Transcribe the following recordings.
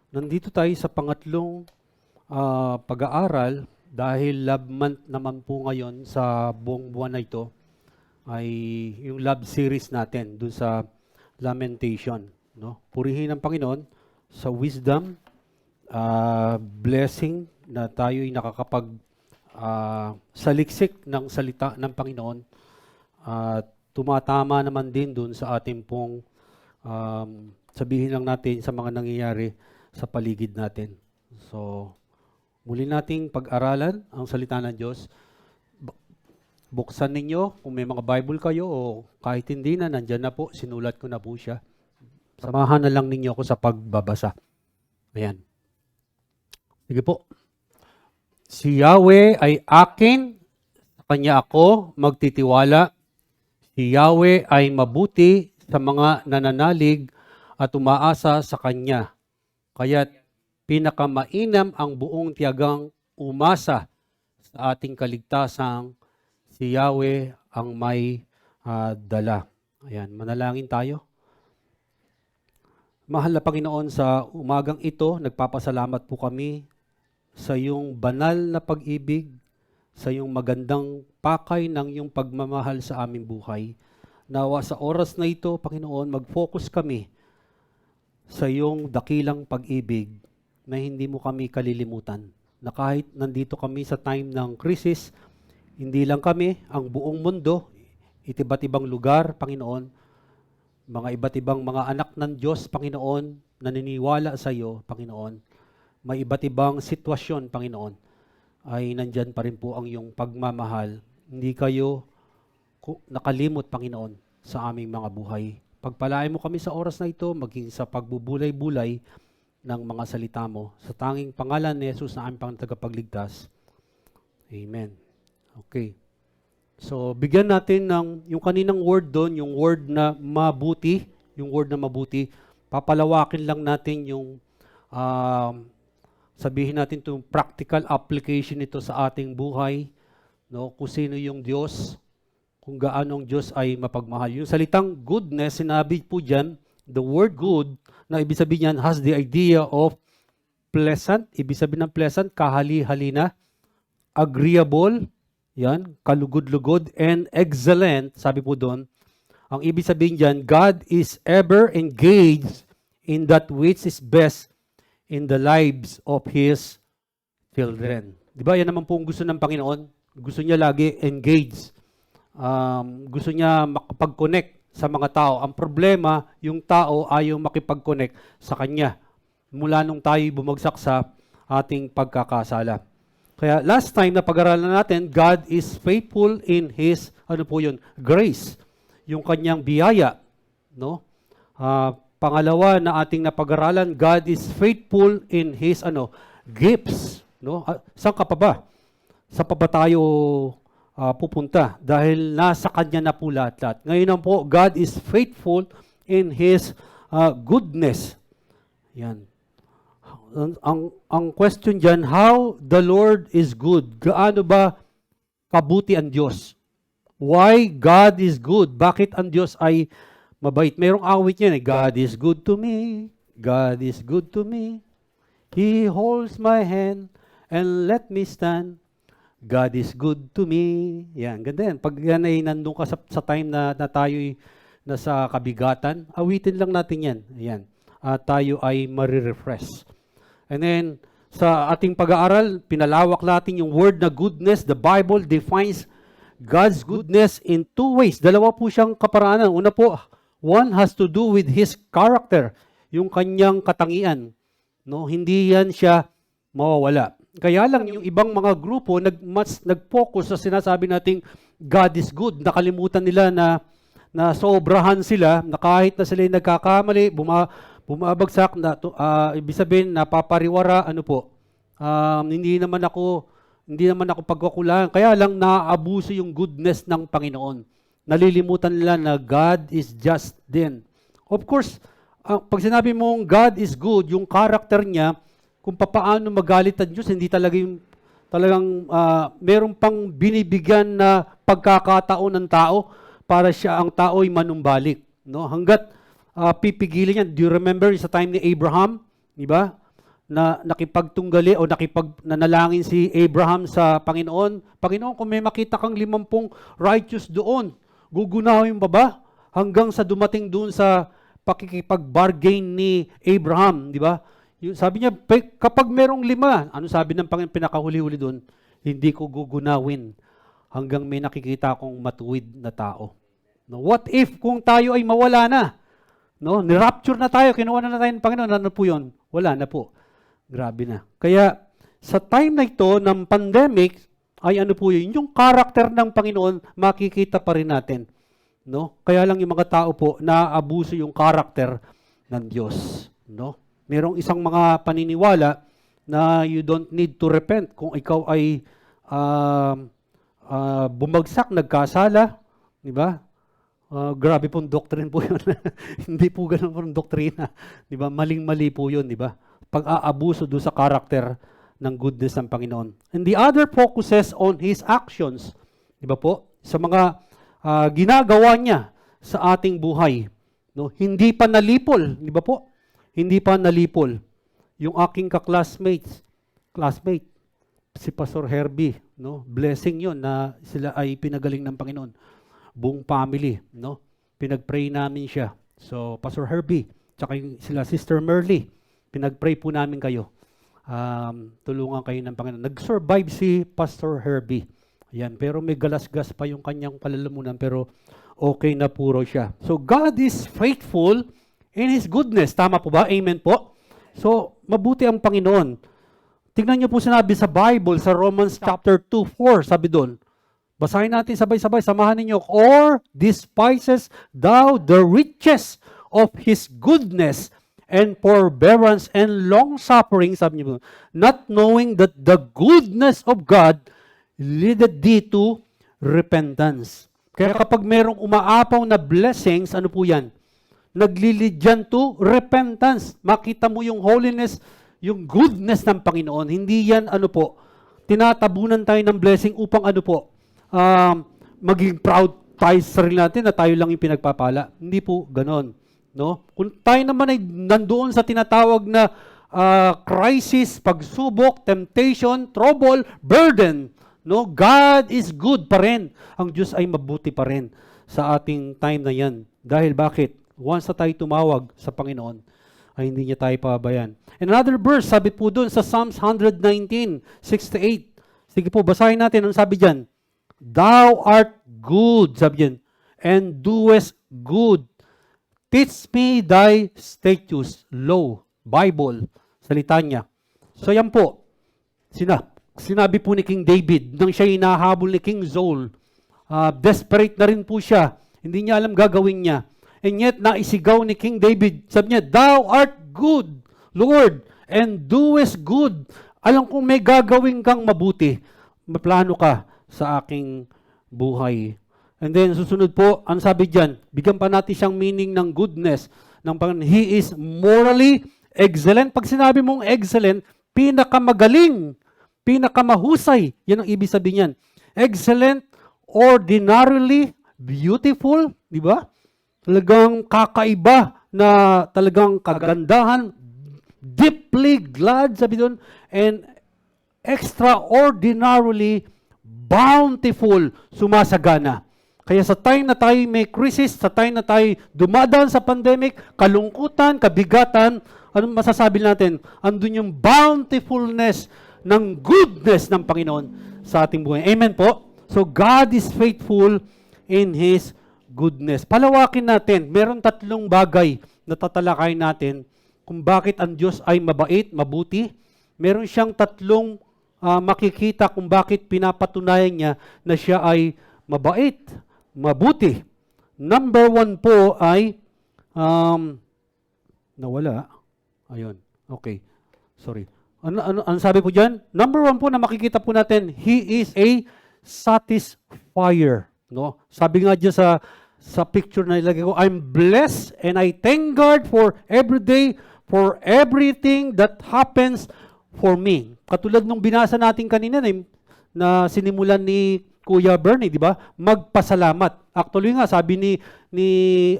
Nandito tayo sa pangatlong pag-aaral dahil love month naman po ngayon sa buong buwan na ito ay yung love series natin dun sa Lamentation. No? Purihin ang Panginoon sa wisdom, blessing na tayo ay nakakapag saliksik ng salita ng Panginoon at tumatama naman din dun sa ating pong sabihin lang natin sa mga nangyayari sa paligid natin. So, muli nating pag-aralan ang salita ng Diyos. Buksan ninyo kung may mga Bible kayo o kahit hindi na, nandyan na po, sinulat ko na po siya. Samahan na lang ninyo ako sa pagbabasa. Ayan. Sige po. Si Yahweh ay akin, sa Kanya ako magtitiwala. Si Yahweh ay mabuti sa mga nananalig at umaasa sa Kanya. Kaya't pinakamainam ang buong tiyagang umasa sa ating kaligtasang si Yahweh ang may dala. Ayan, manalangin tayo. Mahal na Panginoon, sa umagang ito, nagpapasalamat po kami sa iyong banal na pag-ibig, sa iyong magandang pakay ng iyong pagmamahal sa aming buhay. Nawa sa oras na ito, Panginoon, mag-focus kami sa iyong dakilang pag-ibig na hindi mo kami kalilimutan. Na kahit nandito kami sa time ng krisis, hindi lang kami, ang buong mundo, iba't ibang lugar, Panginoon, mga iba't ibang mga anak ng Diyos, Panginoon, naniniwala sa iyo, Panginoon, may iba't ibang sitwasyon, Panginoon, ay nandyan pa rin po ang iyong pagmamahal. Hindi kayo nakalimot, Panginoon, sa aming mga buhay. Pagpalain mo kami sa oras na ito, maging sa pagbubulay-bulay ng mga salita mo. Sa tanging pangalan ni Jesus na aming Tagapagligtas. Amen. Okay. So, bigyan natin ng yung kaninang word doon, yung word na mabuti, yung word na mabuti. Papalawakin lang natin yung sabihin natin itong practical application nito sa ating buhay, no? Kung sino yung Diyos, kung gaano ang Diyos ay mapagmahal. Yung salitang goodness, sinabi po dyan, the word good, na ibig sabihin yan, has the idea of pleasant. Ibig sabihin ng pleasant, kahali-halina, agreeable, yan, kalugod-lugod, and excellent, sabi po doon. Ang ibig sabihin dyan, God is ever engaged in that which is best in the lives of His children. Di ba? Yan naman po ang gusto ng Panginoon. Gusto niya lagi engaged. Gusto niya makapag-connect sa mga tao. Ang problema, yung tao ayaw makipag-connect sa Kanya mula nung tayo bumagsak sa ating pagkakasala. Kaya last time na pag-aralan natin, God is faithful in His, grace. Yung Kanyang biyaya. No? Pangalawa na ating napag-aralan, God is faithful in His gifts. No? Saan ka pa ba? Saan pa ba tayo pupunta? Dahil nasa Kanya na po lahat-lahat. Ngayon po, God is faithful in His goodness. Yan. Ang question dyan, how the Lord is good? Gaano ba kabuti ang Diyos? Why God is good? Bakit ang Diyos ay mabait? Mayroong awit niyan, God is good to me. God is good to me. He holds my hand and let me stand. God is good to me. Yan, ganda yan. Pag yan ay nandun ka sa time na tayo'y nasa kabigatan, awitin lang natin yan. Yan. Tayo ay marirefresh. And then, sa ating pag-aaral, pinalawak natin yung word na goodness. The Bible defines God's goodness in two ways. Dalawa po siyang kaparaanan. Una po, one has to do with His character, yung kanyang katangian. No, hindi yan siya mawawala. Kaya lang yung ibang mga grupo nag-focus sa sinasabi nating God is good. Nakalimutan nila na sobrahan sila, na kahit na sila nagkakamali, bumabagsak, ibig sabihin napapariwara, hindi naman ako pagkakulangan. Kaya lang naaabuso yung goodness ng Panginoon. Nalilimutan nila na God is just din. Of course, pag sinabi mong God is good, yung character niya, kung paano magalit ang Diyos, hindi talagang meron pang binibigyan na pagkakataon ng tao para ang tao ay manumbalik. No? Hanggat pipigilin yan. Do you remember sa time ni Abraham? Di ba? na nakipagtunggali o nanalangin si Abraham sa Panginoon, Panginoon, kung may makita kang 50 righteous doon, gugunawin pa ba? Hanggang sa dumating doon sa pakikipag-bargain ni Abraham, di ba? Sabi niya, kapag merong 5, ano sabi ng Panginoon pinakahuli-huli doon? Hindi ko gugunawin hanggang may nakikita akong matuwid na tao. No, what if kung tayo ay mawala na? No, ni-rapture na tayo, kinuha na tayo ng Panginoon, ano po yun? Wala na po. Grabe na. Kaya sa time na ito ng pandemic, ay ano po yun, yung karakter ng Panginoon, makikita pa rin natin. No? Kaya lang yung mga tao po, naaabuso yung karakter ng Diyos. No? Merong isang mga paniniwala na you don't need to repent kung ikaw ay bumagsak, nagkasala, di ba? Grabe pong doctrine po yun. Hindi po ganun po doktrina. Di ba? Maling-mali po yun, di ba? Pag-aabuso doon sa karakter ng goodness ng Panginoon. And the other focuses on His actions. Di ba po? Sa mga ginagawa niya sa ating buhay. No? Hindi pa nalipol. Di ba po? Hindi pa nalipol. Yung aking classmate, si Pastor Herbie, no? Blessing yon na sila ay pinagaling ng Panginoon. Buong family, no? Pinag-pray namin siya. So, Pastor Herbie, tsaka sila Sister Merly, pinag-pray po namin kayo. Tulungan kayo ng Panginoon. Nag-survive si Pastor Herbie. Ayan, pero may galasgas pa yung kanyang kalalamunan, pero okay na puro siya. So, God is faithful in His goodness. Tama po ba? Amen po? So, mabuti ang Panginoon. Tingnan niyo po sinabi sa Bible, sa Romans chapter 2:4, sabi doon. Basahin natin sabay-sabay, samahan ninyo. Or despises thou the riches of His goodness and forbearance and long-suffering, sabi niyo, not knowing that the goodness of God leadeth thee to repentance. Kaya kapag merong umaapaw na blessings, ano po yan? Naglilid yan to repentance. Makita mo yung holiness, yung goodness ng Panginoon. Hindi yan, ano po, tinatabunan tayo ng blessing upang ano po, maging proud tayo sa sarili natin na tayo lang yung pinagpapala. Hindi po ganon. No? Kung tayo naman ay nandoon sa tinatawag na crisis, pagsubok, temptation, trouble, burden, no? God is good pa rin. Ang Diyos ay mabuti pa rin sa ating time na yan. Dahil bakit? Once na tayo tumawag sa Panginoon, ay hindi niya tayo pabayan. And another verse, sabi po doon sa Psalms 119:6-8. Sige po, basahin natin. Ang sabi diyan, Thou art good, sabi diyan, and doest good. Teach me thy statutes, law, Bible, salita niya. So yan po, sinabi po ni King David, nang siya hinahabol ni King Saul, desperate na rin po siya, hindi niya alam gagawin niya. And yet, naisigaw ni King David, sabi niya, Thou art good, Lord, and doest good. Alam kong may gagawin kang mabuti. Maplano ka sa aking buhay. And then, susunod po, ang sabi diyan, bigyan pa natin siyang meaning ng goodness ng Panginoon. He is morally excellent. Pag sinabi mong excellent, pinakamagaling, pinakamahusay. Yan ang ibig sabihin niyan. Excellent, ordinarily beautiful, di ba? Talagang kakaiba na talagang kagandahan, deeply glad, sabi doon, and extraordinarily bountiful, sumasagana. Kaya sa time na tayo may crisis, sa time na tayo dumadaan sa pandemic, kalungkutan, kabigatan, anong masasabi natin? Andun yung bountifulness ng goodness ng Panginoon sa ating buhay. Amen po? So God is faithful in His goodness. Palawakin natin. Meron 3 bagay na tatalakayin natin kung bakit ang Diyos ay mabait, mabuti. Meron siyang 3 makikita kung bakit pinapatunayan niya na siya ay mabait, mabuti. Number 1 po ay nawala. Ayun. Okay. Sorry. Ano sabi po diyan? Number 1 po na makikita po natin, He is a satisfier. No? Sabi nga diyan sa picture na ilagay ko, I'm blessed and I thank God for every day, for everything that happens for me. Katulad nung binasa natin kanina na sinimulan ni Kuya Bernie, di ba? Magpasalamat. Actually nga, sabi ni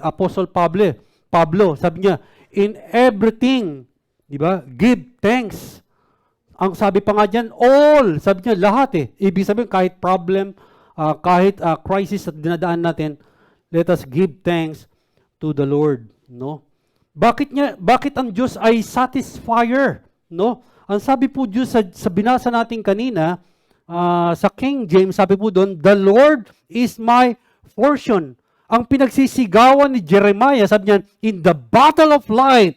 Apostle Pablo, sabi niya, in everything, Di ba? Give thanks. Ang sabi pa nga dyan, all. Sabi niya, lahat eh. Ibig sabihin, kahit problem, kahit crisis at dinadaan natin, let us give thanks to the Lord. No? Bakit ang Diyos ay satisfier? No? Ang sabi po Diyos sa binasa natin kanina, sa King James, sabi po doon, the Lord is my portion. Ang pinagsisigawan ni Jeremiah, sabi niya, in the battle of life,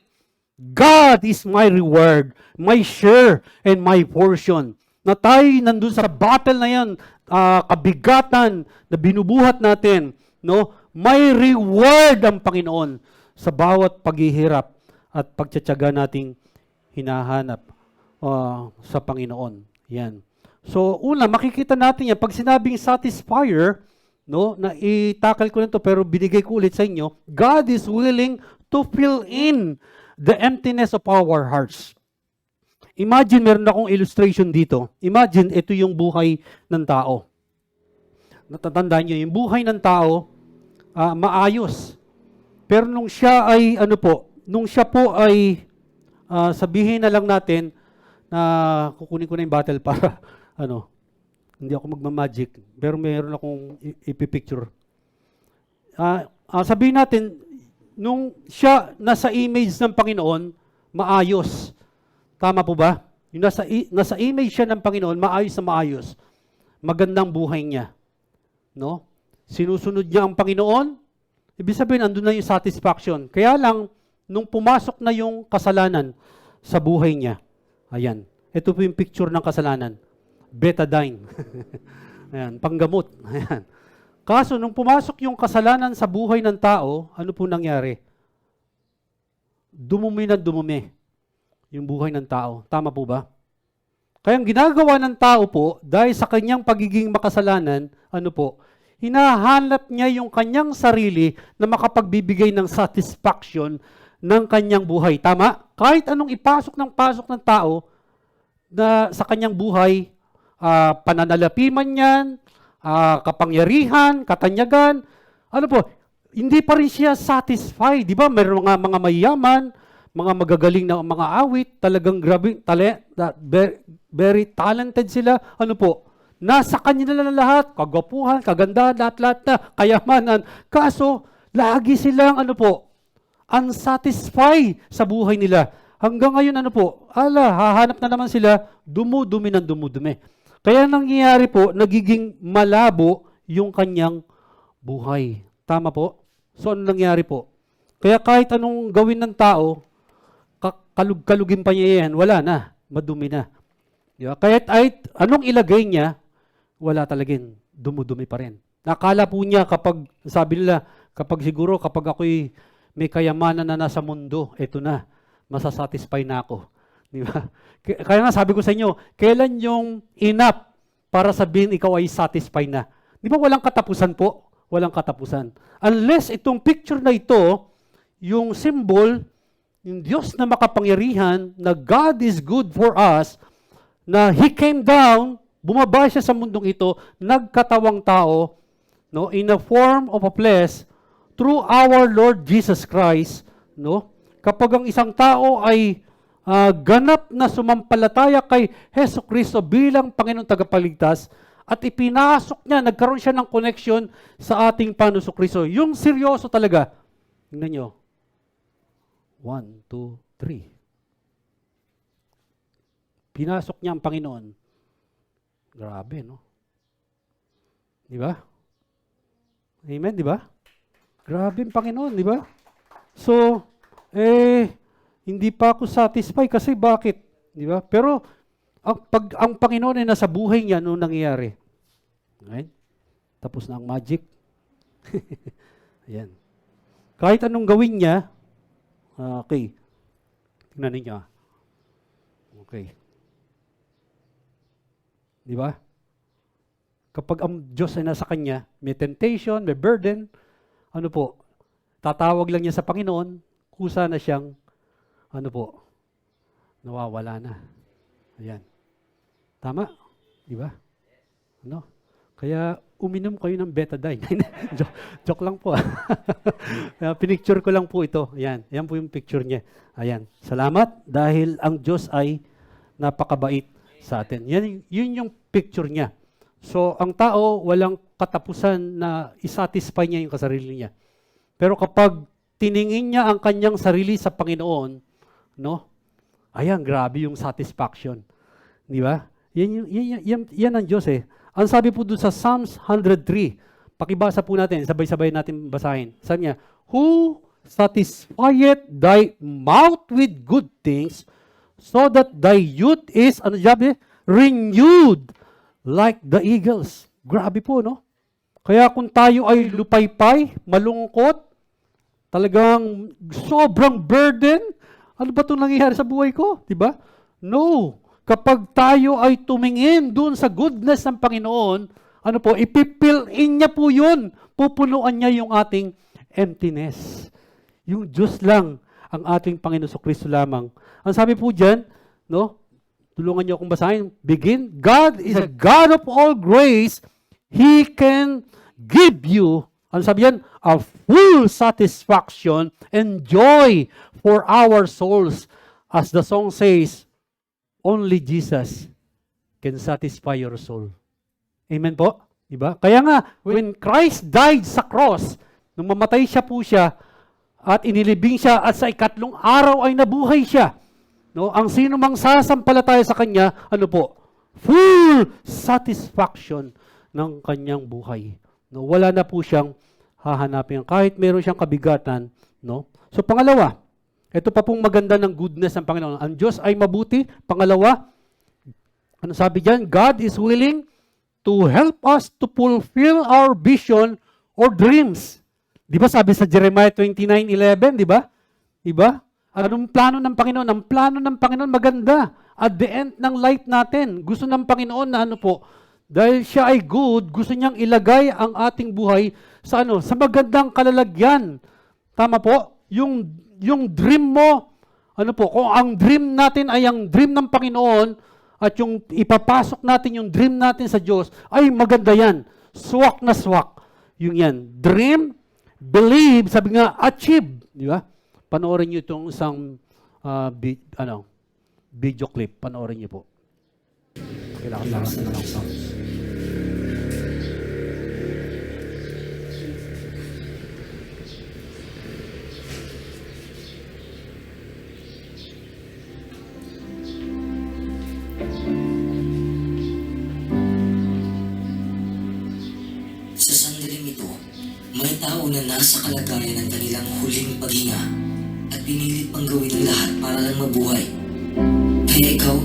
God is my reward, my share, and my portion. Na tayo nandun sa battle na yan, kabigatan na binubuhat natin, no? May reward ang Panginoon sa bawat paghihirap at pagtsatsaga nating hinahanap sa Panginoon. Yan. So, una, makikita natin yan. Pag sinabing satisfier, no, na itakal ko nito pero binigay ko ulit sa inyo, God is willing to fill in the emptiness of our hearts. Imagine, meron akong illustration dito. Imagine, ito yung buhay ng tao. Natatandaan nyo, yung buhay ng tao, maayos. Pero nung siya ay, nung siya po ay, sabihin na lang natin, na kukunin ko na yung battle para, hindi ako magmamagic, pero meron akong ipipicture. Sabihin natin, nung siya nasa image ng Panginoon, maayos. Tama po ba? Yung nasa image siya ng Panginoon, maayos na maayos. Magandang buhay niya. No? Sinusunod niya ang Panginoon, ibig sabihin, andun na yung satisfaction. Kaya lang, nung pumasok na yung kasalanan sa buhay niya, ayan, ito po yung picture ng kasalanan. Betadine. Ayan, panggamot. Ayan. Kaso, nung pumasok yung kasalanan sa buhay ng tao, ano po nangyari? Dumumi na dumumi yung buhay ng tao. Tama po ba? Kaya ang ginagawa ng tao po, dahil sa kanyang pagiging makasalanan, hinahanap niya yung kanyang sarili na makapagbibigay ng satisfaction ng kanyang buhay. Tama? Kahit anong pasok ng tao na sa kanyang buhay, pananalapi man yan, kapangyarihan, katanyagan, hindi pa rin siya satisfied. Di ba? Mayroon mga mayayaman, mga magagaling na mga awit, talagang grabe, very talented sila. Nasa kanya na lahat, kagwapuhan, kagandahan, lahat-lahat na, kayamanan. Kaso, lagi silang, unsatisfied sa buhay nila. Hanggang ngayon, hahanap na naman sila, dumudumi ng dumudumi. Kaya nangyayari po, nagiging malabo yung kanyang buhay. Tama po? So, ano nangyayari po? Kaya kahit anong gawin ng tao, kalugin pa niya yan, wala na, madumi na. Diba? Kahit anong ilagay niya, wala talagang dumudumi pa rin. Nakala po niya sabi nila, kapag ako'y may kayamanan na nasa mundo, eto na, masasatisfy na ako. Di ba? Kaya nga sabi ko sa inyo, kailan yung enough para sabihin ikaw ay satisfied na? Di ba walang katapusan po? Walang katapusan. Unless itong picture na ito, yung symbol, yung Diyos na makapangyarihan, na God is good for us, na He came down, bumaba siya sa mundong ito, nagkatawang tao, no, in a form of a flesh, through our Lord Jesus Christ, no? Kapag ang isang tao ay ganap na sumampalataya kay Hesus Kristo bilang Panginoong Tagapagligtas at ipinasok niya, nagkaroon siya ng connection sa ating Panginoong Kristo. Yung seryoso talaga. Tingnan nyo. 1, 2, 3. Pinasok niya ang Panginoon. Grabe, no? Di ba? Amen, di ba? Grabe ang Panginoon, di ba? So, hindi pa ako satisfied kasi bakit? Di ba? Pero, ang Panginoon ay nasa buhay niya noong nangyayari. Okay? Tapos na ang magic. Ayan. Kahit anong gawin niya, okay. Tingnan ninyo. Okay. Di ba? Kapag ang Diyos ay nasa kanya, may temptation, may burden, tatawag lang niya sa Panginoon, kusa na siyang, nawawala na. Ayan. Tama? Di ba? Kaya, uminom kayo ng betadine. Joke lang po. Pinicture ko lang po ito. Ayan. Yan po yung picture niya. Ayan. Salamat dahil ang Diyos ay napakabait sa atin. Yun yung picture niya. So, ang tao, walang katapusan na isatisfy niya yung kasarili niya. Pero kapag tiningin niya ang kanyang sarili sa Panginoon, no? Ayan, grabe yung satisfaction. Di ba? Yan ang Diyos eh. Ang sabi po doon sa Psalms 103, pakibasa po natin, sabay-sabay natin basahin. Sabi niya, who satisfieth thy mouth with good things, so that thy youth is, ano sabi? Renewed like the eagles. Grabe po, no? Kaya kung tayo ay lupaypay, malungkot, talagang sobrang burden, ano ba itong nangyayari sa buhay ko? Diba? No. Kapag tayo ay tumingin dun sa goodness ng Panginoon, ano po, ipipill in niya po yun. Pupunuan niya yung ating emptiness. Yung Diyos lang ang ating Panginoon Kristo lamang. Ang sabi po dyan, no? Tulungan niyo akong basahin. Begin. God is a God of all grace. He can give you, ano sabi yan? A full satisfaction and joy for our souls. As the song says, only Jesus can satisfy your soul. Amen po? Diba? Kaya nga, when Christ died sa cross, nung mamatay siya po siya, at inilibing siya, at sa ikatlong araw ay nabuhay siya. No, ang sino mang sasampalataya sa kanya, ano po? Full satisfaction ng kanyang buhay. No, wala na po siyang hahanapin. Kahit meron siyang kabigatan, no? So pangalawa, ito pa pong maganda ng goodness ng Panginoon. Ang Diyos ay mabuti. Pangalawa, ano sabi diyan? God is willing to help us to fulfill our vision or dreams. 'Di ba sabi sa Jeremiah 29:11, 'di ba? 'Di ba? Anong plano ng Panginoon? Ang plano ng Panginoon maganda. At the end ng life natin, gusto ng Panginoon na ano po, dahil siya ay good, gusto niyang ilagay ang ating buhay sa ano, sa magandang kalalagyan. Tama po? Yung dream mo, ano po, kung ang dream natin ay ang dream ng Panginoon at yung ipapasok natin yung dream natin sa Diyos, ay maganda yan. Swak na swak. Yung yan. Dream, believe, sabi nga, achieve. Di ba? Panoorin niyo itong isang video clip. Panoorin niyo po. Kailangan lang ng sound. Sa sandaling ito, may tao na nasa kalagayan ng kanilang huling paghinga at pinilit pang gawin ang lahat para lang mabuhay. Kaya ikaw,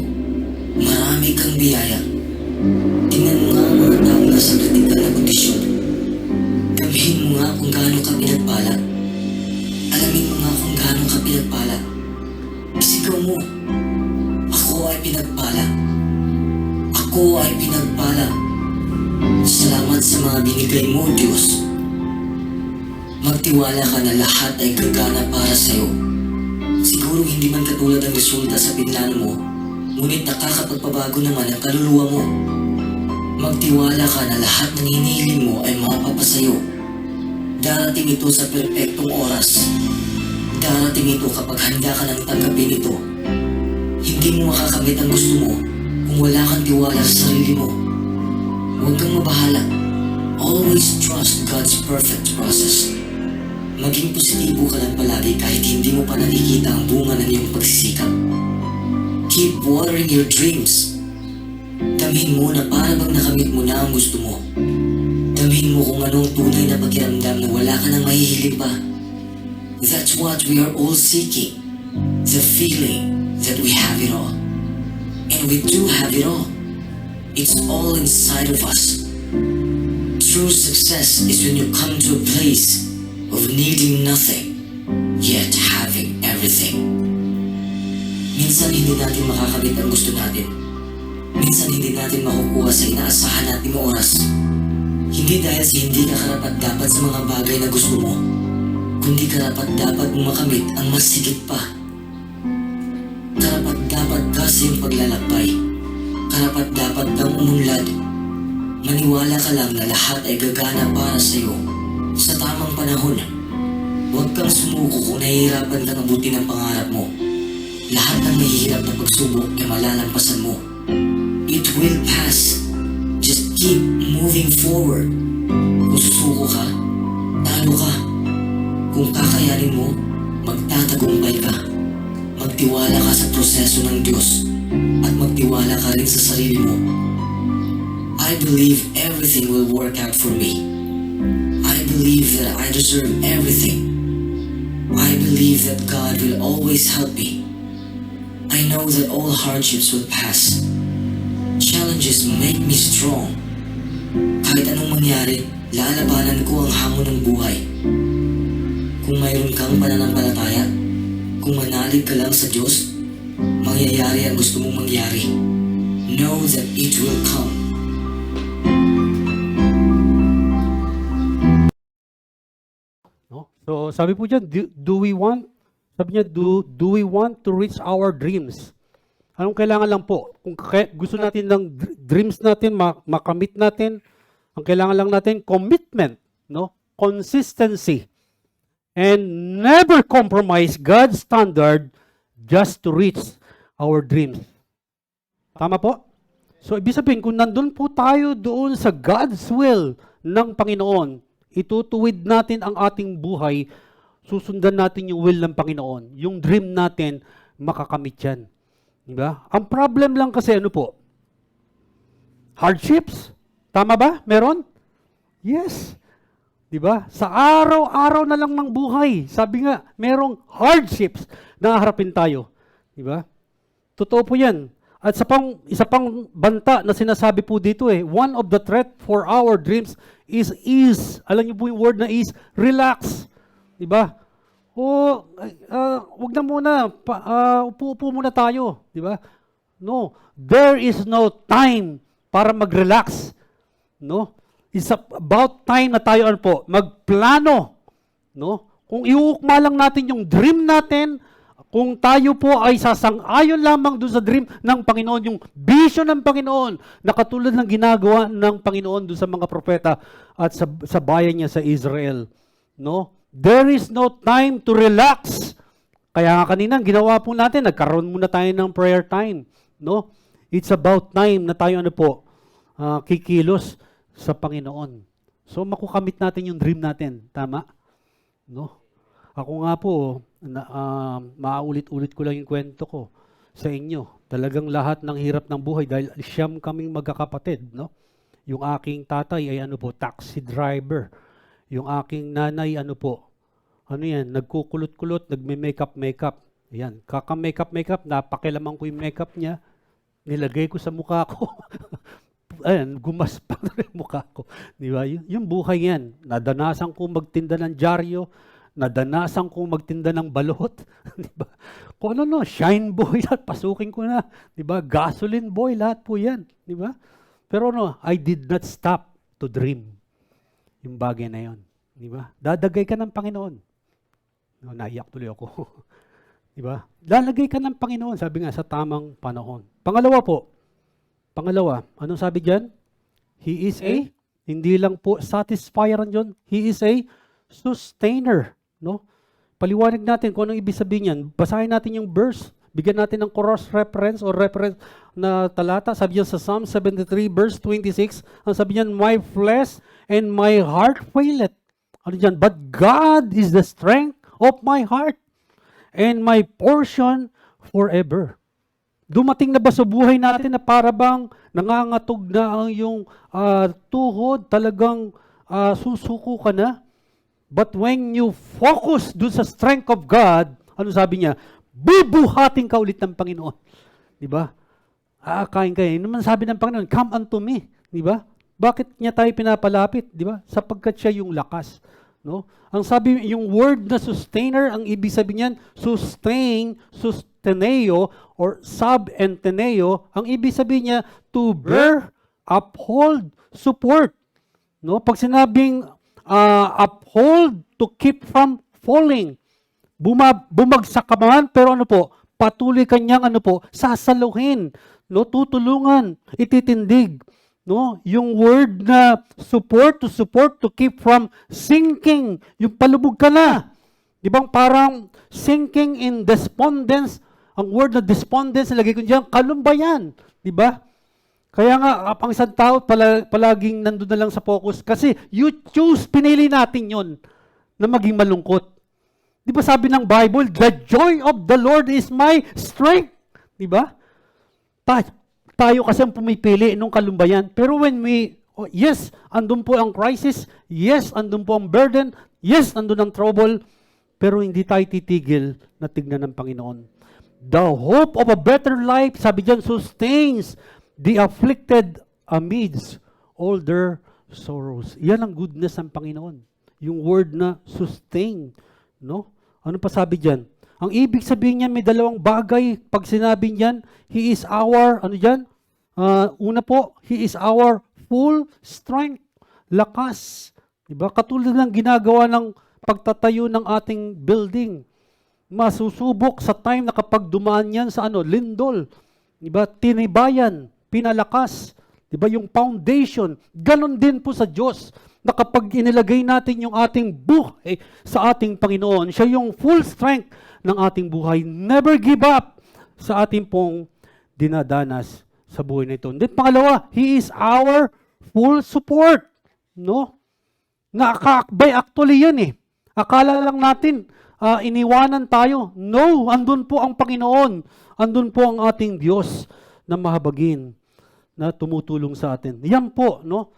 marami kang biyaya. Tingnan mo nga ang mga taong nasa kritikal na kondisyon. Damhin mo nga kung gaano ka pinagpala. Alamin mo nga kung gaano ka pinagpala. Isigaw mo, ako ay pinagpala. Ako ay pinagpala. Salamat sa mga binigay mo, Diyos. Magtiwala ka na lahat ay gagana para sa'yo. Siguro hindi man katulad ang resulta sa pinlano mo, ngunit nakakapagpabago naman ang kaluluwa mo. Magtiwala ka na lahat ng hinihiling mo ay mapapasayo. Darating ito sa perpektong oras. Darating ito kapag handa ka nang tanggapin ito. Hindi mo makakamit ang gusto mo kung wala kang tiwala sa sarili mo. Huwag kang mabahala. Always trust God's perfect process. Maging positibo ka lang palagi kahit hindi mo pa nakikita ang bunga ng iyong pagsisikap. Keep watering your dreams. Damhin mo na para bang nakamit mo na ang gusto mo. Damhin mo kung anong tunay na pakiramdam na wala ka nang mahihiling pa. That's what we are all seeking. The feeling that we have it all. And we do have it all. It's all inside of us. True success is when you come to a place of needing nothing, yet having everything. Minsan hindi natin makakamit ang gusto natin. Minsan hindi natin makukuha sa inaasahan nating oras. Hindi dahil sa hindi ka karapat-dapat sa mga bagay na gusto mo, kundi karapat-dapat mong makamit ang mas higit pa. Karapat-dapat ka sa iyong paglalakbay. Karapat-dapat kang umunlad. Maniwala ka lang na lahat ay gagana para sa'yo sa tamang panahon. Huwag kang sumuko kung nahihirapan kang abutin ang pangarap mo. Lahat ng mahihirap na pagsubok ay malalampasan mo. It will pass. Just keep moving forward. Kung susuko ka, talo ka. Kung kakayanin mo, magtatagumpay ka. Magtiwala ka sa proseso ng Diyos at magtiwala ka rin sa sarili mo. I believe everything will work out for me. I believe that I deserve everything. I believe that God will always help me. I know that all hardships will pass. Challenges make me strong. Kahit anong mangyari, lalabanan ko ang hamon ng buhay. Kung mayroon kang pananampalataya, kung manalig ka lang sa Diyos, mangyayari ang gusto mong mangyari. Know that it will come. No? So sabi po diyan, sabi niya, do we want to reach our dreams? Anong kailangan lang po? Kung gusto natin ng dreams natin, makamit natin, ang kailangan lang natin, commitment, no? Consistency, and never compromise God's standard just to reach our dreams. Tama po? So, ibig sabihin, kung nandun po tayo doon sa God's will ng Panginoon, itutuwid natin ang ating buhay, susundan natin yung will ng Panginoon. Yung dream natin, makakamit yan. Diba? Ang problem lang kasi ano po? Hardships? Tama ba? Meron? Yes. Diba? Sa araw-araw na lang ng buhay, sabi nga, merong hardships na harapin tayo. Diba? Totoo po yan. At isa pang banta na sinasabi po dito one of the threat for our dreams is ease. Alam niyo po yung word na is, relax. Diba? Wag na muna, upo-upo muna tayo. Diba? No, there is no time para mag-relax. No? It's about time na tayo magplano. No? Kung iuukma lang natin yung dream natin, kung tayo po ay sasang-ayon lamang doon sa dream ng Panginoon, yung vision ng Panginoon, na katulad ng ginagawa ng Panginoon doon sa mga propeta at sa bayan niya sa Israel. No? There is no time to relax. Kaya nga kanina, ginawa po natin, nagkaroon muna tayo ng prayer time. No? It's about time na tayo kikilos sa Panginoon. So, makukamit natin yung dream natin. Tama? No? Ako nga po, maulit-ulit ko lang yung kwento ko sa inyo. Talagang lahat ng hirap ng buhay dahil siyam kaming magkakapatid, no? Yung aking tatay ay taxi driver. Yung aking nanay nagkukulot-kulot, nagme-makeup. Ayan, kaka-makeup, napakilaman ko yung makeup niya, nilagay ko sa mukha ko. Ayan, gumaspa na yung mukha ko. Di ba? Yung buhay yan. Nadanasan ko magtinda ng dyaryo, nadanasan ko magtinda ng balot. Di ba? Kung shine boy, lahat, pasukin ko na. Di ba? Gasoline boy, lahat po yan. Di ba? Pero I did not stop to dream. Yung bagay na yon. Di ba? Dadagay ka ng Panginoon. Naiyak tuloy ako. Di ba? Lalagay ka ng Panginoon, sabi nga, sa tamang panahon. Pangalawa, anong sabi diyan? He is hindi lang po satisfier yun. He is a sustainer. No? Paliwanag natin kung anong ibig sabihin yan. Basahin natin yung verse. Bigyan natin ng cross-reference or reference na talata. Sabi niyan sa Psalm 73 verse 26, ang sabi niyan, my flesh and my heart faileth. Ano diyan? But God is the strength of my heart and my portion forever. Dumating na ba sa buhay natin na para bang nangangatog na ang iyong tuhod, talagang susuko ka na? But when you focus dun sa strength of God, ano sabi niya? Bubuhatin ka ulit ng Panginoon. Di ba? Kain kayo. Ano man sabi ng Panginoon? Come unto me. Di ba? Bakit niya tayo pinapalapit? Di ba? Sapagkat siya yung lakas. No? Ang sabi, yung word na sustainer, ang ibig sabihin niyan, susteneo, or sub-enteneo, ang ibig sabihin niya, to bear, uphold, support. No? Pag sinabing uphold, to keep from falling. Bumagsak ka man, pero patuloy kanyang sasaluhin, no? Tutulungan, ititindig. No? Yung word na support, to keep from sinking. Yung palubog ka na. Di ba? Parang sinking in despondence. Ang word na despondence, nilagay ko diyan, kalumbayan. Di ba? Kaya nga, ang isang tao palaging nandun na lang sa focus. Kasi you choose, pinili natin yon na maging malungkot. Di ba sabi ng Bible, the joy of the Lord is my strength. Di ba? Tayo kasi ang pumipili nung kalumbayan. Pero when yes, andun po ang crisis. Yes, andun po ang burden. Yes, andun ang trouble. Pero hindi tayo titigil na tignan ng Panginoon. The hope of a better life, sabi dyan, sustains the afflicted amidst all their sorrows. Yan ang goodness ng Panginoon. Yung word na sustain. No? Ano pa sabi dyan? Ang ibig sabihin niya, may dalawang bagay. Pag sinabi niyan, He is our, ano dyan? Una po, He is our full strength. Lakas. Diba? Katulad ng ginagawa ng pagtatayo ng ating building. Masusubok sa time na kapag dumaan yan sa lindol. Diba? Tinibayan, pinalakas. Diba? Yung foundation. Ganon din po sa Diyos. Na kapag inilagay natin yung ating buhay sa ating Panginoon, siya yung full strength ng ating buhay. Never give up sa ating pong dinadanas sa buhay na ito. And then, pangalawa, He is our full support. No? Nakakakbay actually yan eh. Akala lang natin, iniwanan tayo. No, andun po ang Panginoon. Andun po ang ating Diyos na mahabagin, na tumutulong sa atin. Yan po, no?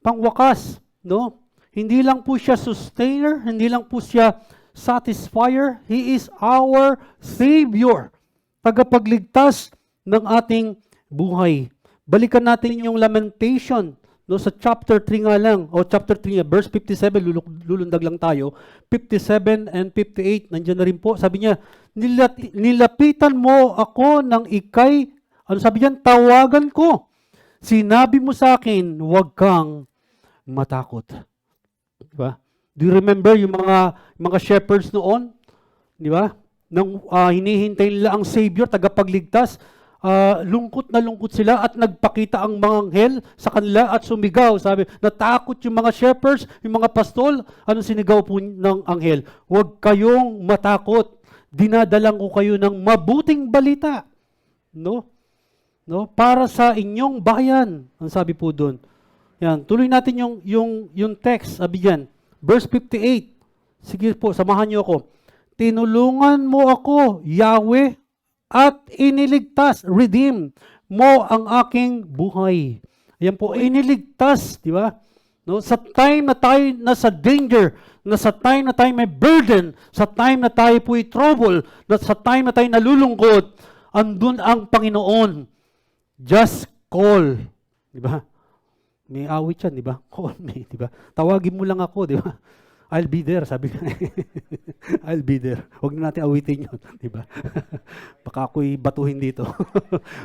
Pangwakas, no? Hindi lang po siya sustainer, hindi lang po siya satisfier. He is our Savior. Tagapagligtas ng ating buhay. Balikan natin yung lamentation, no, sa chapter 3 nga lang, o chapter 3, verse 57, lulundag lang tayo, 57 and 58, nandiyan na rin po, sabi niya, nilapitan mo ako ng ikay, ano sabi niyan, tawagan ko. Sinabi mo sa akin, huwag kang matakot. Diba? Do you remember yung mga shepherds noon? Di ba? Nang hinihintay nila ang Savior, tagapagligtas, lungkot na lungkot sila at nagpakita ang mga anghel sa kanila at sumigaw. Sabi, natakot yung mga shepherds, yung mga pastol. Anong sinigaw po ng anghel? Huwag kayong matakot. Dinadalang ko kayo ng mabuting balita. No? No? Para sa inyong bayan. Ang sabi po doon. Yan, tuloy natin yung text. Sabi diyan, verse 58. Sige po, samahan niyo ako. Tinulungan mo ako, Yahweh, at iniligtas, redeem mo ang aking buhay. Ayan po, iniligtas, di ba? No, sa time na tayo nasa danger, sa time na tayo may burden, sa time na tayo po'y trouble, sa time na tayo nalulungkot, andun ang Panginoon. Just call. Di ba? May awit yan, di ba? Call me, di ba? Tawagin mo lang ako, di ba? I'll be there, sabi ko. I'll be there. Huwag na natin awitin yun, di ba? Baka ako'y batuhin dito.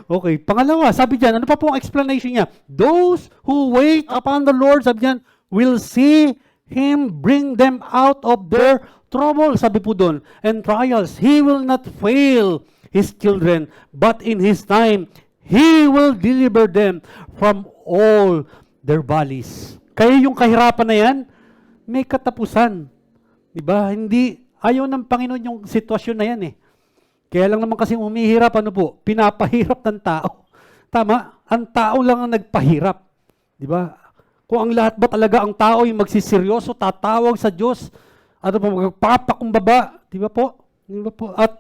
Okay, pangalawa, sabi dyan, ano pa po ang explanation niya? Those who wait upon the Lord, sabi dyan, will see Him bring them out of their trouble, sabi po doon, and trials. He will not fail His children, but in His time, He will deliver them from all their valleys. Kaya yung kahirapan na yan, may katapusan. Diba? Hindi, ayaw ng Panginoon yung sitwasyon na yan eh. Kaya lang naman kasi humihirap, ano po, pinapahirap ng tao. Tama? Ang tao lang ang nagpahirap. Diba? Kung ang lahat ba talaga ang tao yung magsiseryoso, tatawag sa Diyos, ano po, magpapakumbaba, diba po? Diba po? At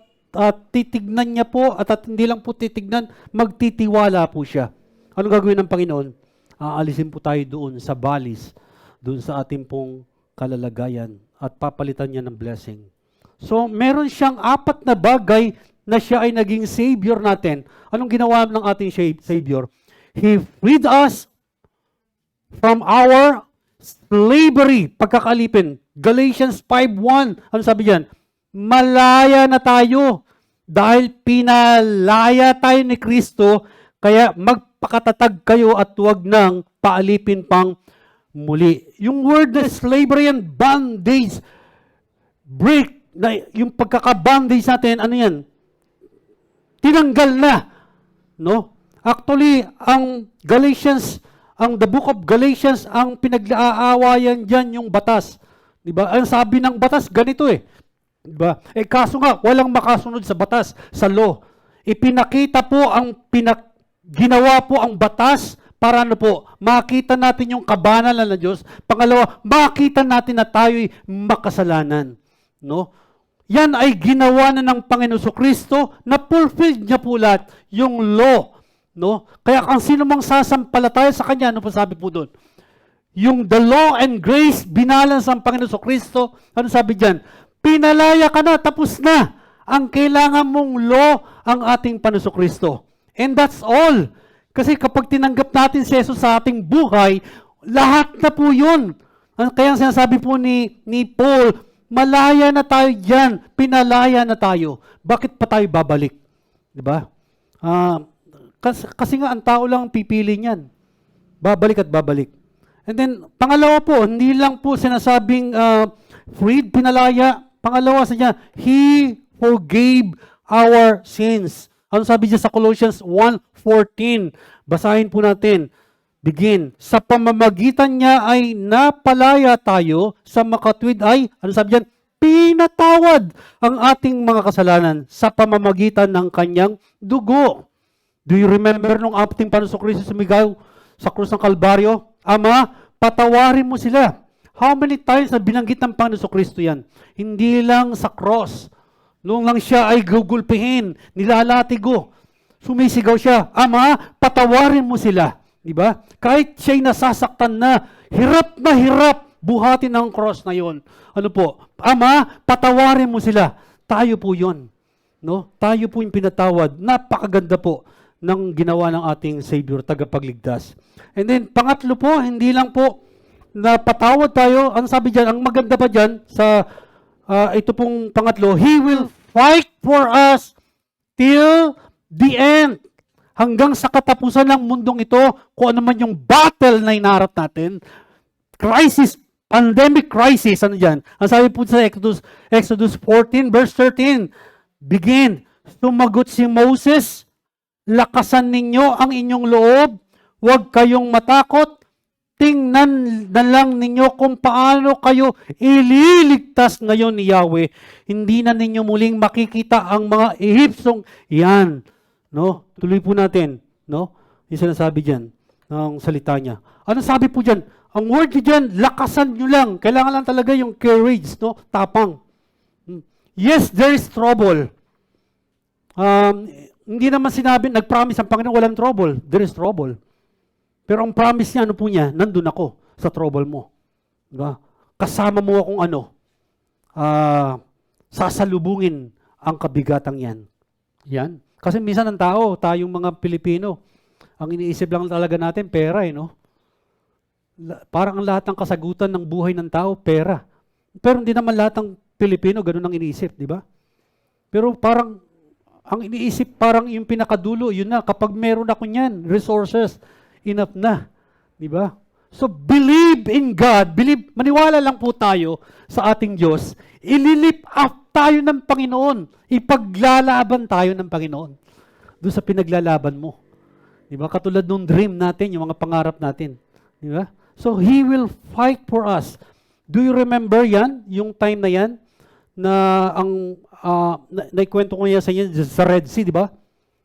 titignan niya po, at hindi lang po titignan, magtitiwala po siya. Ano gagawin ng Panginoon? Aalisin po tayo doon sa valleys, doon sa ating pong kalalagayan at papalitan niya ng blessing. So, meron siyang 4 na bagay na siya ay naging Savior natin. Anong ginawa ng ating Savior? He freed us from our slavery, pagkakalipin. Galatians 5:1. Ano sabi diyan? Malaya na tayo dahil pinalaya tayo ni Kristo, kaya magpakatatag kayo at huwag nang paalipin pang muli. Yung word na slavery and bondage, break, na yung pagkaka-bondage natin, ano yan? Tinanggal na. No? Actually, ang Galatians the book of Galatians, ang pinag-aawayan dyan yung batas. Diba? Ang sabi ng batas, ganito eh. Diba? Kaso nga, walang makasunod sa batas, sa law. Ipinakita po ginawa po ang batas para ano po, makita natin yung kabanalan ng Diyos. Pangalawa, makita natin na tayo'y makasalanan. No? Yan ay ginawa na ng Panginoon Kristo na fulfilled niya po lahat yung law. No? Kaya kung sino mang sasampalataya sa Kanya, ano po sabi po doon? Yung the law and grace, binalance ang Panginoon Kristo, ano sabi diyan? Pinalaya ka na, tapos na. Ang kailangan mong law, ang ating Panginoon Kristo. And that's all. Kasi kapag tinanggap natin si Jesus sa ating buhay, lahat na po yun. Kaya sinasabi po ni Paul, malaya na tayo dyan, pinalaya na tayo. Bakit pa tayo babalik? Diba? Kasi nga ang tao lang ang pipili niyan. Babalik at babalik. And then, pangalawa po, hindi lang po sinasabing freed, pinalaya. Pangalawa sa niya, He forgave our sins. Ano sabi niya sa Colossians 1:14? Basahin po natin. Begin. Sa pamamagitan niya ay napalaya tayo, sa makatwid ay, ano sabi niyan? Pinatawad ang ating mga kasalanan sa pamamagitan ng kanyang dugo. Do you remember nung ating Panginoong Kristo sumigaw sa krus ng Kalbaryo? Ama, patawarin mo sila. How many times na binanggit ng Panginoong Kristo yan? Hindi lang sa cross. Noong lang siya ay gugulpihin, nilalatigo, sumisigaw siya, Ama, patawarin mo sila. Diba? Kahit siya'y nasasaktan na hirap buhatin ang cross na yon. Ano po? Ama, patawarin mo sila. Tayo po yon. No? Tayo po yung pinatawad. Napakaganda po ng ginawa ng ating Savior, tagapagligtas. And then, pangatlo po, hindi lang po napatawad tayo. Ang sabi dyan, ang maganda pa dyan sa ito pong pangatlo, He will fight for us till the end. Hanggang sa katapusan ng mundong ito, kung ano man yung battle na inaharap natin, crisis, pandemic crisis, ano dyan? Ang sabi po sa Exodus 14, verse 13, begin, sumagot si Moses, lakasan ninyo ang inyong loob, huwag kayong matakot, tingnan na lang ninyo kung paano kayo ililigtas ngayon ni Yahweh. Hindi na ninyo muling makikita ang mga Ehipsong yan. No? Tuloy po natin. No? Yung sinasabi dyan ng salita niya. Ano sabi po dyan? Ang word niya dyan, lakasan nyo lang. Kailangan lang talaga yung courage, no? Tapang. Yes, there is trouble. Hindi naman sinabi, nag-promise ang Panginoon, walang trouble. There is trouble. Pero ang promise niya, ano po niya? Nandun ako sa trouble mo. Diba? Kasama mo akong sasalubungin ang kabigatang yan. Yan. Kasi minsan ang tao, tayong mga Pilipino, ang iniisip lang talaga natin, pera no? Parang ang lahat ng kasagutan ng buhay ng tao, pera. Pero hindi naman lahat ng Pilipino, ganun ang iniisip, di ba? Pero parang, ang iniisip parang yung pinakadulo, yun na, kapag meron ako niyan, resources, enough na. Di ba? So, believe in God. Maniwala lang po tayo sa ating Diyos. Ililip up tayo ng Panginoon. Ipaglalaban tayo ng Panginoon. Doon sa pinaglalaban mo. Di ba? Katulad nung dream natin, yung mga pangarap natin. Di ba? So, He will fight for us. Do you remember yan? Yung time na yan? Na naikwento ko niya sa inyo sa Red Sea, di ba?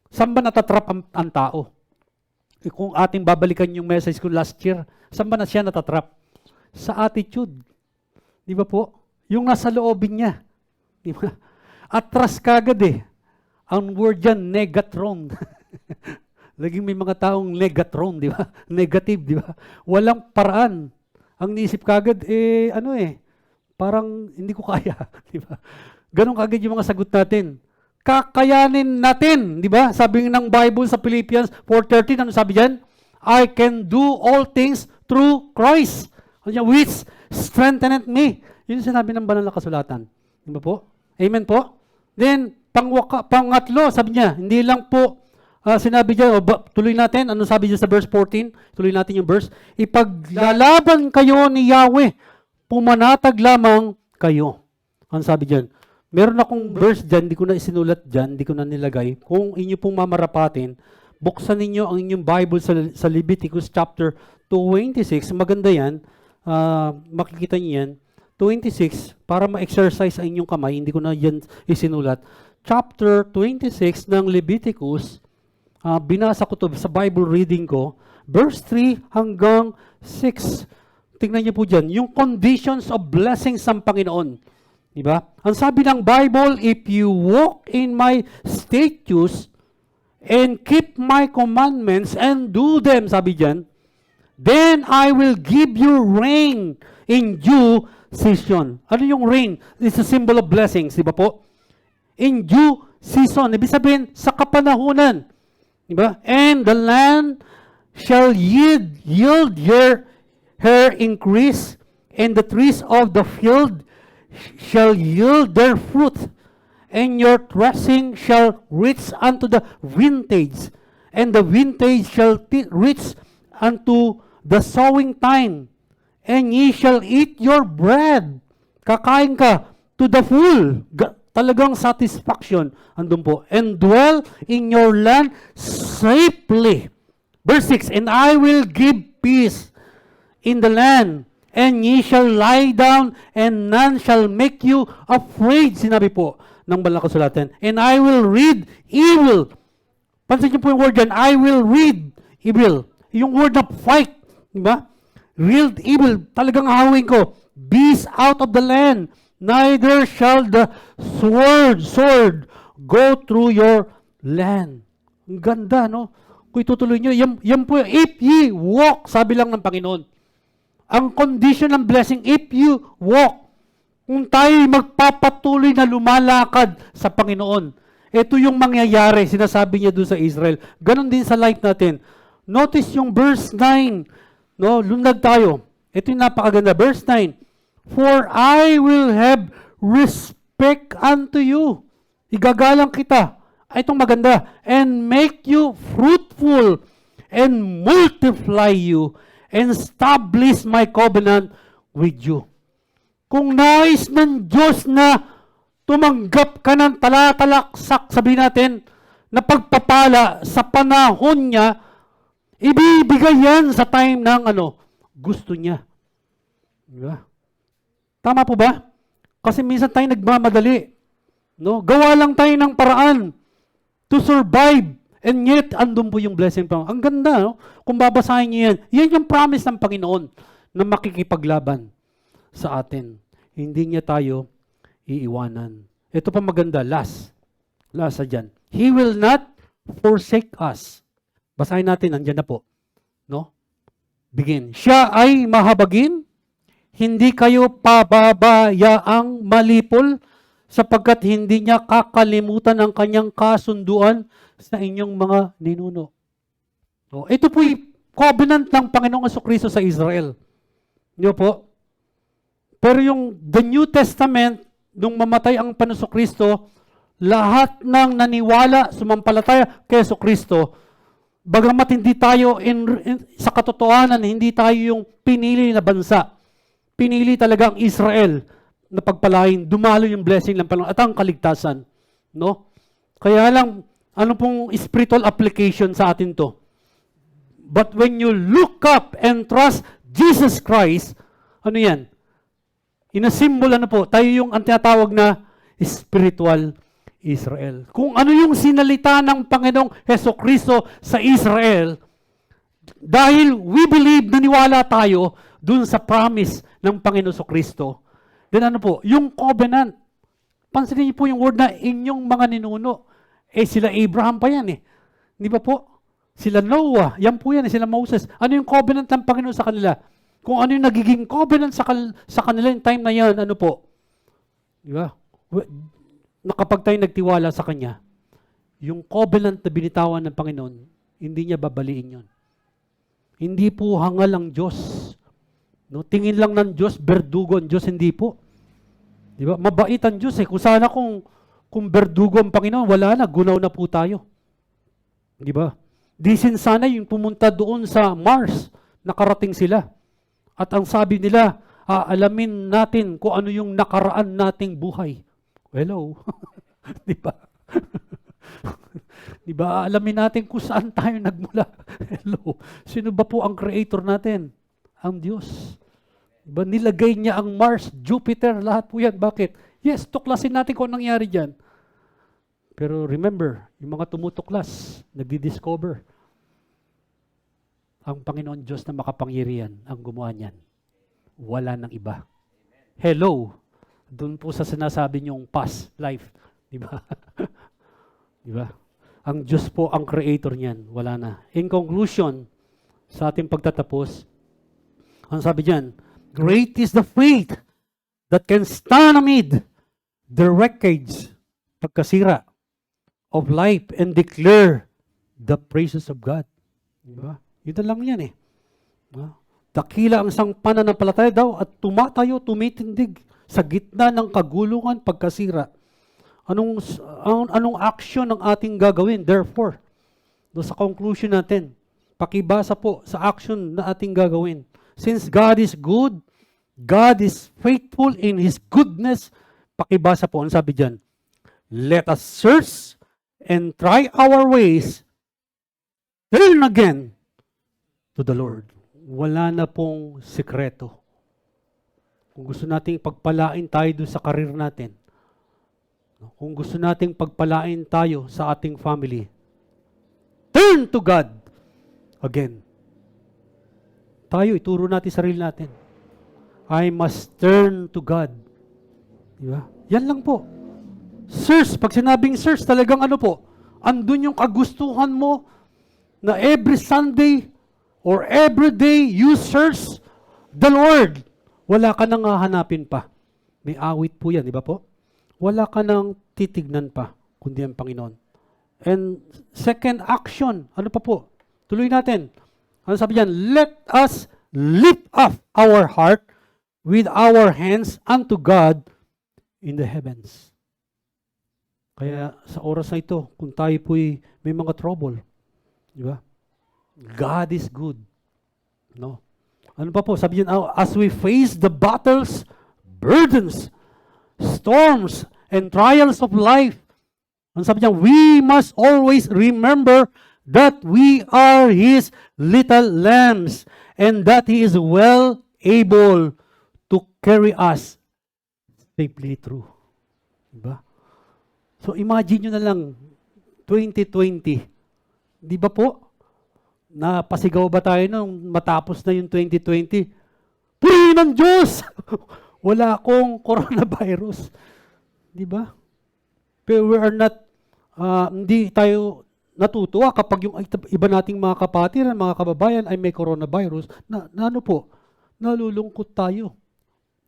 Saan ba natatrap ang tao? Kung ating babalikan yung message ko last year, saan ba na siya natatrap? Sa attitude. Di ba po? Yung nasa loobin niya. Di ba? Atras kagad eh. Ang word dyan, negatron. Laging may mga taong negatron, di ba? Negative, di ba? Walang paraan. Ang niisip kagad, parang hindi ko kaya. Di ba? Ganon kagad yung mga sagot natin. Kakayanin natin, di ba? Sabi ng Bible sa Philippians 4:13, ano sabi diyan? I can do all things through Christ, which strengtheneth me. Yun yung sinabi ng banal na kasulatan. Di ba po? Amen po? Then, pangatlo, sabi niya, hindi lang po sinabi diyan, tuloy natin, ano sabi diyan sa verse 14? Tuloy natin yung verse. Ipaglalaban kayo ni Yahweh, pumanatag lamang kayo. Ano sabi diyan? Meron akong verse dyan, di ko na isinulat dyan, di ko na nilagay. Kung inyo pong mamarapatin, buksan ninyo ang inyong Bible sa Leviticus chapter 26, maganda yan. Makikita niyo yan. 26, para ma-exercise ang inyong kamay, hindi ko na yan isinulat. Chapter 26 ng Leviticus, binasa ko to sa Bible reading ko, verse 3 hanggang 6. Tingnan niyo po dyan, yung conditions of blessings ng Panginoon. Diba? Ang sabi ng Bible, if you walk in my statutes and keep my commandments and do them, sabi dyan, then I will give you rain in due season. Ano yung rain? It's a symbol of blessings, di ba po? In due season. Ibig sabihin, sa kapanahunan. Di ba? And the land shall yield her increase, and the trees of the field shall yield their fruit, and your threshing shall reach unto the vintage, and the vintage shall reach unto the sowing time, and ye shall eat your bread. Kakain ka to the full. Talagang satisfaction. Andun po. And dwell in your land safely. Verse 6, and I will give peace in the land, and ye shall lie down, and none shall make you afraid. Sinabi po ng banal na kasulatan. And I will rid evil. Pansin niyo po yung word yan. I will rid evil. Yung word na fight. Diba? Rid evil. Talagang ahawin ko. Beast out of the land. Neither shall the sword go through your land. Ang ganda, no? Kung itutuloy nyo, yan po, if ye walk, sabi lang ng Panginoon. Ang condition ng blessing, if you walk, kung tayo magpapatuloy na lumalakad sa Panginoon, ito yung mangyayari, sinasabi niya doon sa Israel. Ganon din sa life natin. Notice yung verse 9, no? Lundag tayo. Ito yung napakaganda. Verse 9, for I will have respect unto you. Igagalang kita. Ay, itong maganda. And make you fruitful and multiply you and establish my covenant with you. Kung nais ng Diyos na tumanggap ka ng talatalaksak, sabihin natin, na pagpapala sa panahon niya, ibibigay yan sa time ng gusto niya. Diba? Tama po ba? Kasi minsan tayo nagmamadali. No? Gawa lang tayo ng paraan to survive. And yet, andun po yung blessing. Ang ganda, no? Kung babasahin niyo yan, yan yung promise ng Panginoon na makikipaglaban sa atin. Hindi niya tayo iiwanan. Ito pa maganda, last dyan. He will not forsake us. Basahin natin, andyan na po. No? Begin. Siya ay mahabagin, hindi kayo pababayaang malipol, sapagkat hindi niya kakalimutan ang kanyang kasunduan sa inyong mga ninuno. So, ito po yung covenant ng Panginoong Jesucristo sa Israel. Niyo po? Pero yung the New Testament, nung mamatay ang Panginoong lahat ng naniwala, sumampalataya kay Jesucristo, bagamat hindi tayo sa katotohanan, hindi tayo yung pinili na bansa. Pinili talaga ang Israel na pagpalain, dumalo yung blessing ng Panginoon at ang kaligtasan. No? Kaya lang, ano pong spiritual application sa atin to? But when you look up and trust Jesus Christ, ano yan? Inasimbol po, tayo yung ang tinatawag na spiritual Israel. Kung ano yung sinalita ng Panginoong Hesukristo sa Israel, dahil we believe, naniwala tayo dun sa promise ng Panginoong Hesukristo, then yung covenant. Pansinin niyo po yung word na inyong mga ninuno. Sila Abraham pa yan . Di ba po? Sila Noah, yan po yan, sila Moses. Ano yung covenant ng Panginoon sa kanila? Kung ano yung nagiging covenant sa kanila yung time na yan, Di ba? Na kapag tayo nagtiwala sa Kanya, yung covenant na binitawan ng Panginoon, hindi niya babaliin yun. Hindi po hangal ang Diyos. No? Tingin lang ng Diyos, berdugo ang Diyos, hindi po. Di ba? Mabait ang Diyos . Kung sana kung berdugo ang Panginoon, wala na, gunaw na po tayo. Di ba? Disin sana yung pumunta doon sa Mars, nakarating sila. At ang sabi nila, alamin natin kung ano yung nakaraan nating buhay. Hello. Di ba? Di ba? Alamin natin kung saan tayo nagmula. Hello. Sino ba po ang creator natin? Ang Diyos. Di ba? Nilagay niya ang Mars, Jupiter, lahat po yan. Bakit? Yes, tuklasin natin kung nangyari dyan. Pero remember, yung mga tumutuklas, nagdi-discover, ang Panginoon Diyos na makapangyarihan ang gumawa niyan. Wala nang iba. Hello. Doon po sa sinasabi niyong past life. Di ba? Di ba? Ang Diyos po ang creator niyan. Wala na. In conclusion, sa ating pagtatapos, ang sabi diyan, great is the faith that can stand amid the wreckage, pagkasira of life and declare the praises of God. Di ba? Yun na lang yan eh. Dakila ang isang pananampalataya daw at tumatayo, tumitindig sa gitna ng kagulungan, pagkasira. Anong action ang ating gagawin? Therefore, sa conclusion natin, pakibasa po sa action na ating gagawin. Since God is good, God is faithful in His goodness, pakibasa po, ang sabi dyan, let us search and try our ways, turn again to the Lord. Wala na pong sikreto. Kung gusto nating pagpalain tayo doon sa karir natin, kung gusto nating pagpalain tayo sa ating family, turn to God again. Tayo, ituro natin sarili natin. I must turn to God. Diba? Yan lang po. Search, pag sinabing search, talagang ano po, andun yung kagustuhan mo na every Sunday or every day you search the Lord. Wala ka nang hahanapin pa. May awit po yan, di ba po? Wala ka nang titignan pa, kundi ang Panginoon. And second action, ano pa po? Tuloy natin. Ano sabi diyan? Let us lift up our heart with our hands unto God in the heavens. Kaya sa oras na ito, kung tayo po'y may mga trouble, di ba? God is good. No? Ano pa po? Sabi niyan, as we face the battles, burdens, storms, and trials of life, ano sabi niyan, we must always remember that we are His little lambs and that He is well able to carry us safely through. Diba? So imagine nyo na lang, 2020, di ba po? Napasigaw ba tayo nung matapos na yung 2020? Purihin ng Diyos! Wala akong coronavirus. Di ba? Pero we are not, hindi tayo natutuwa kapag yung iba nating mga kapatiran, mga kababayan ay may coronavirus, na ano po, nalulungkot tayo.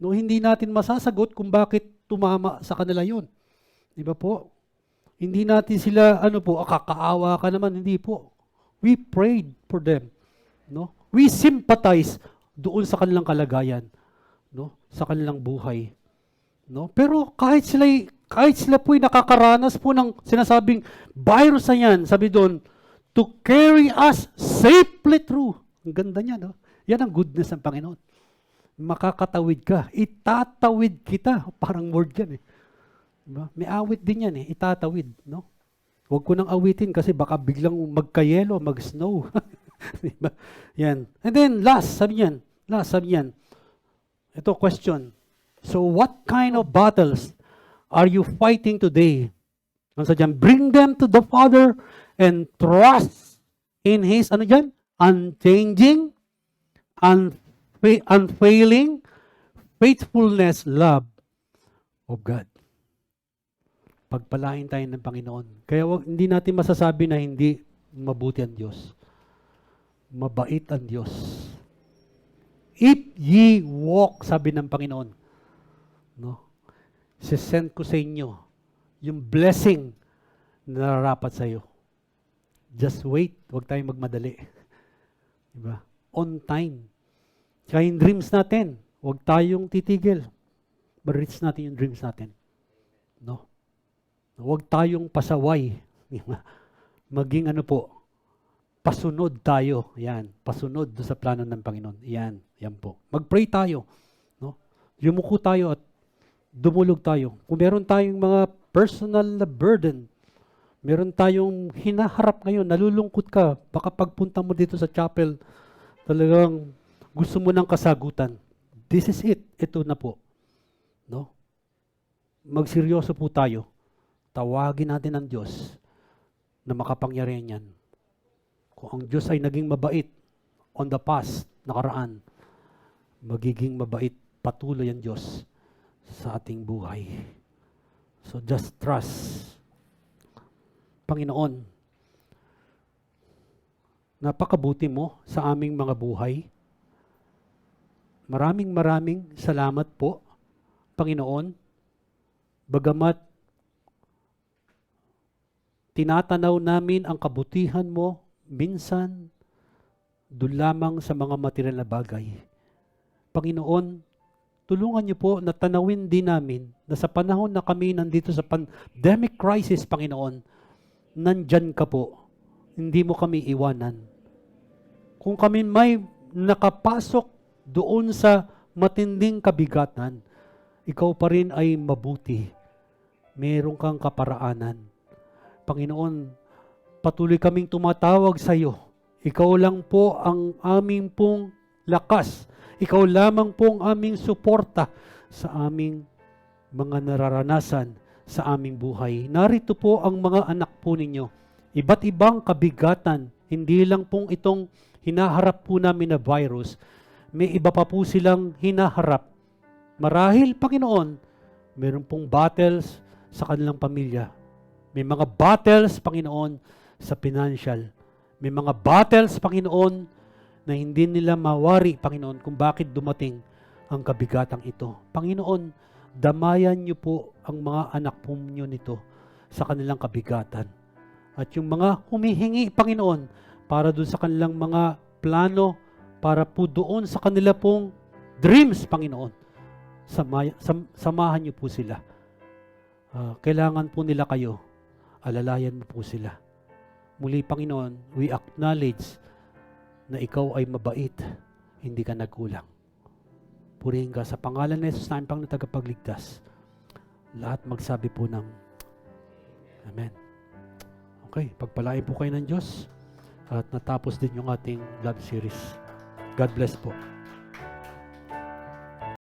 No, hindi natin masasagot kung bakit tumama sa kanila yon. Di ba po? Hindi natin sila, ano po, kakaawa ka naman, hindi po. We prayed for them. No? We sympathize doon sa kanilang kalagayan, no? Sa kanilang buhay. No? Pero kahit sila po'y nakakaranas po ng sinasabing virus na yan, sabi doon, to carry us safely through. Ang ganda niya, no? Yan ang goodness ng Panginoon. Makakatawid ka. Itatawid kita. Parang word yan eh. Diba? May awit din yan eh. Itatawid, no? Huwag ko nang awitin kasi baka biglang magkayelo, mag-snow. Diba? Yan. And then, last, sabi niyan. Ito, question. So, what kind of battles are you fighting today? Ano sa diyan? Bring them to the Father and trust in His, ano diyan? Unchanging, unfailing, faithfulness, love of God. Pagpalain tayo ng Panginoon. Kaya hindi natin masasabi na hindi mabuti ang Diyos. Mabait ang Diyos. If ye walk, sabi ng Panginoon, no? Sisend ko sa inyo yung blessing na nararapat sa iyo. Just wait, huwag tayong magmadali. Diba? On time. Kaya yung dreams natin, huwag tayong titigil. Ma-reach natin yung dreams natin. No? Huwag tayong pasaway. Maging ano po, pasunod tayo. Yan, pasunod sa plano ng Panginoon. Yan po. Mag-pray tayo. No? Yumuko tayo at dumulog tayo. Kung meron tayong mga personal na burden, Meron tayong hinaharap ngayon, nalulungkot ka. Baka pagpunta mo dito sa chapel, talagang gusto mo ng kasagutan. This is it. Ito na po. No? Magseryoso po tayo. Tawagin natin ang Diyos na makapangyarihan yan. Kung ang Diyos ay naging mabait on the past, nakaraan, magiging mabait patuloy ang Diyos sa ating buhay. So just trust. Panginoon, napakabuti mo sa aming mga buhay. Maraming salamat po, Panginoon. Bagamat tinatanaw namin ang kabutihan mo, minsan doon lamang sa mga material na bagay. Panginoon, tulungan niyo po na tanawin din namin na sa panahon na kami nandito sa pandemic crisis, Panginoon, nandyan ka po. Hindi mo kami iwanan. Kung kami may nakapasok doon sa matinding kabigatan, ikaw pa rin ay mabuti. Meron kang kaparaanan. Panginoon, patuloy kaming tumatawag sa iyo. Ikaw lang po ang aming pong lakas. Ikaw lamang po ang aming suporta sa aming mga nararanasan sa aming buhay. Narito po ang mga anak po ninyo. Iba't ibang kabigatan. Hindi lang pong itong hinaharap po namin na virus. May iba pa po silang hinaharap. Marahil, Panginoon, meron pong battles sa kanilang pamilya. May mga battles, Panginoon, sa financial. May mga battles, Panginoon, na hindi nila mawari, Panginoon, kung bakit dumating ang kabigatang ito. Panginoon, damayan niyo po ang mga anak po niyo nito sa kanilang kabigatan. At yung mga humihingi, Panginoon, para doon sa kanilang mga plano, para po doon sa kanila pong dreams, Panginoon, samahan niyo po sila. Kailangan po nila kayo. Alalayan mo po sila. Muli, Panginoon, we acknowledge na ikaw ay mabait, hindi ka nagkulang. Purihin ka sa pangalan ni Jesus na aming Panginoon tagapagligtas. Lahat magsabi po ng Amen. Okay, pagpalain po kayo ng Diyos at natapos din yung ating love series. God bless po.